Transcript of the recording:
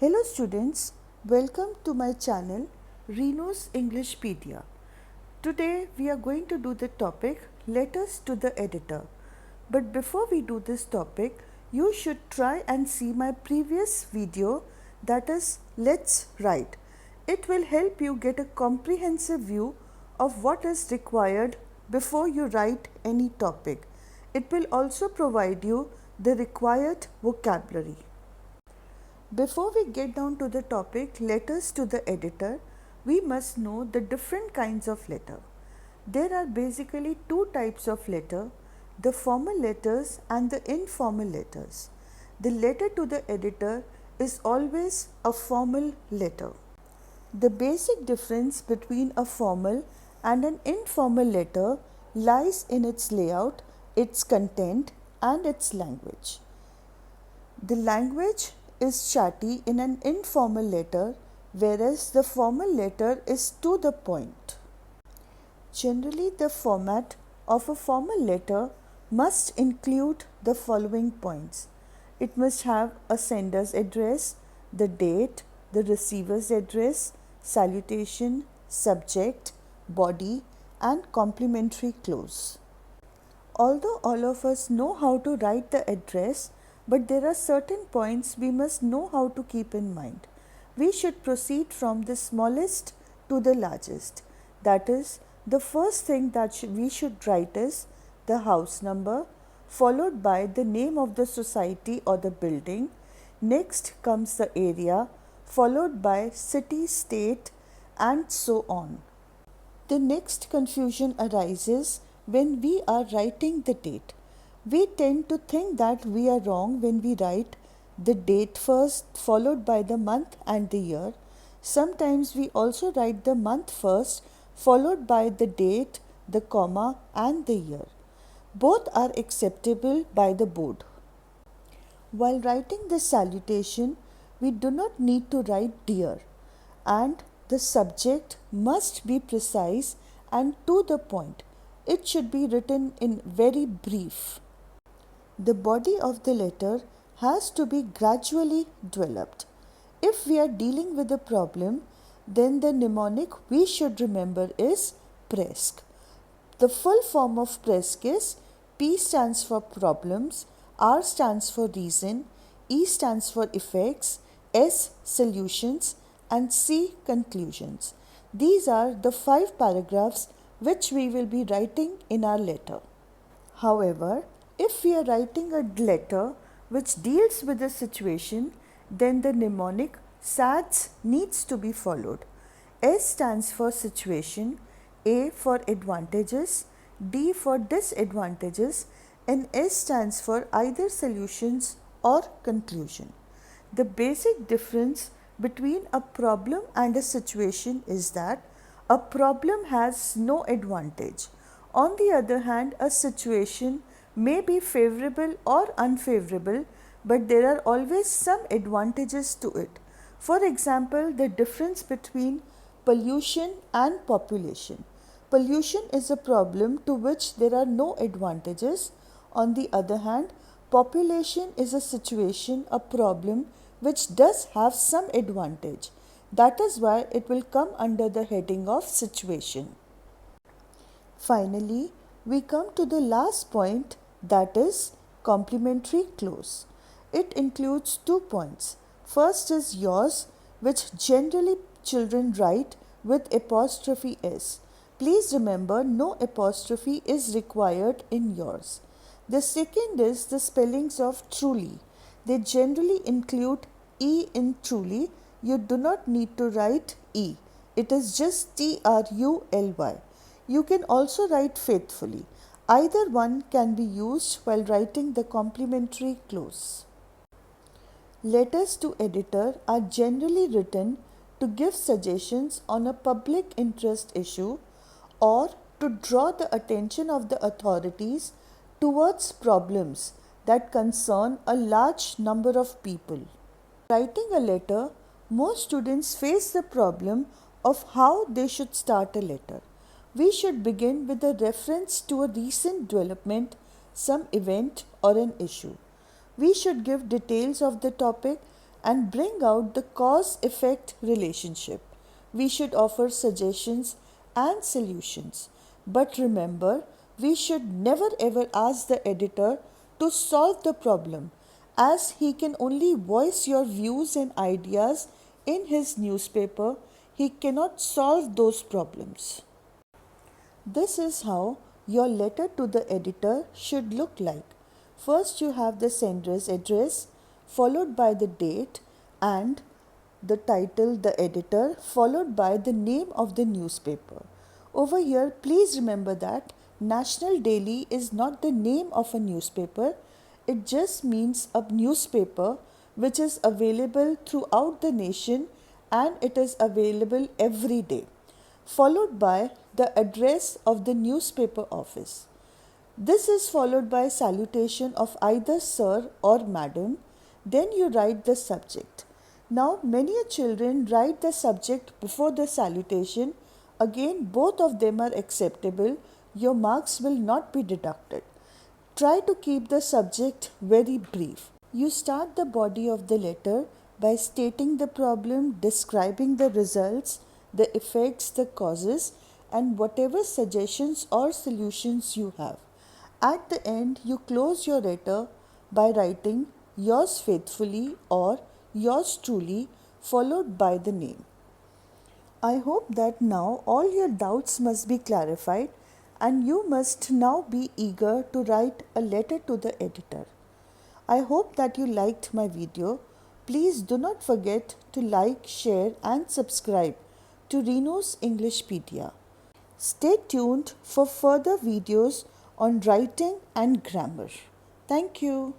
Hello students, welcome to my channel Reno's Englishpedia. Today we are going to do the topic Letters to the Editor. But before we do this topic, you should try and see my previous video, that is Let's Write. It will help you get a comprehensive view of what is required before you write any topic. It will also provide you the required vocabulary. Before we get down to the topic letters to the editor, we must know the different kinds of letter. There are basically two types of letter, the formal letters and the informal letters. The letter to the editor is always a formal letter. The basic difference between a formal and an informal letter lies in its layout, its content and its language. The language is chatty in an informal letter, whereas the formal letter is to the point. Generally, the format of a formal letter must include the following points. It must have a sender's address, the date, the receiver's address, salutation, subject, body, and complimentary close. Although all of us know how to write the address, but there are certain points we must know how to keep in mind. We should proceed from the smallest to the largest. That is, the first thing that we should write is the house number, followed by the name of the society or the building. Next comes the area, followed by city, state, and so on. The next confusion arises when we are writing the date. We tend to think that we are wrong when we write the date first, followed by the month and the year. Sometimes we also write the month first, followed by the date, the comma, and the year. Both are acceptable by the board. While writing the salutation, we do not need to write dear, and the subject must be precise and to the point. It should be written in very brief. The body of the letter has to be gradually developed. If we are dealing with a problem, then the mnemonic we should remember is PRESC. The full form of PRESC is P stands for problems, R stands for reason, E stands for effects, S solutions, and C conclusions. These are the 5 paragraphs which we will be writing in our letter. However, if we are writing a letter which deals with a situation, then the mnemonic SADS needs to be followed. S stands for situation, A for advantages, D for disadvantages, and S stands for either solutions or conclusion. The basic difference between a problem and a situation is that a problem has no advantage. On the other hand, a situation may be favorable or unfavorable, but there are always some advantages to it. For example, the difference between pollution and population. Pollution is a problem to which there are no advantages. On the other hand, population is a situation, a problem which does have some advantage. That is why it will come under the heading of situation. Finally, we come to the last point, that is complimentary close. It includes 2 points. First is yours, which generally children write with apostrophe S. Please remember, no apostrophe is required in yours. The second is the spellings of truly. They generally include E in truly. You do not need to write E. It is just TRULY. You can also write faithfully. Either one can be used while writing the complimentary close. Letters to editor are generally written to give suggestions on a public interest issue or to draw the attention of the authorities towards problems that concern a large number of people. Writing a letter, most students face the problem of how they should start a letter. We should begin with a reference to a recent development, some event or an issue. We should give details of the topic and bring out the cause-effect relationship. We should offer suggestions and solutions. But remember, we should never ever ask the editor to solve the problem, as he can only voice your views and ideas in his newspaper. He cannot solve those problems. This is how your letter to the editor should look like. First, you have the sender's address, followed by the date and the title, the editor, followed by the name of the newspaper. Over here, please remember that National Daily is not the name of a newspaper. It just means a newspaper which is available throughout the nation, and it is available every day, followed by the address of the newspaper office. This is followed by salutation of either sir or madam. Then you write the subject. Now, many children write the subject before the salutation. Again, both of them are acceptable. Your marks will not be deducted. Try to keep the subject very brief. You start the body of the letter by stating the problem, describing the results, the effects, the causes, and whatever suggestions or solutions you have. At the end, you close your letter by writing yours faithfully or yours truly, followed by the name. I hope that now all your doubts must be clarified and you must now be eager to write a letter to the editor. I hope that you liked my video. Please do not forget to like, share and subscribe to Reno's Englishpedia. Stay tuned for further videos on writing and grammar. Thank you.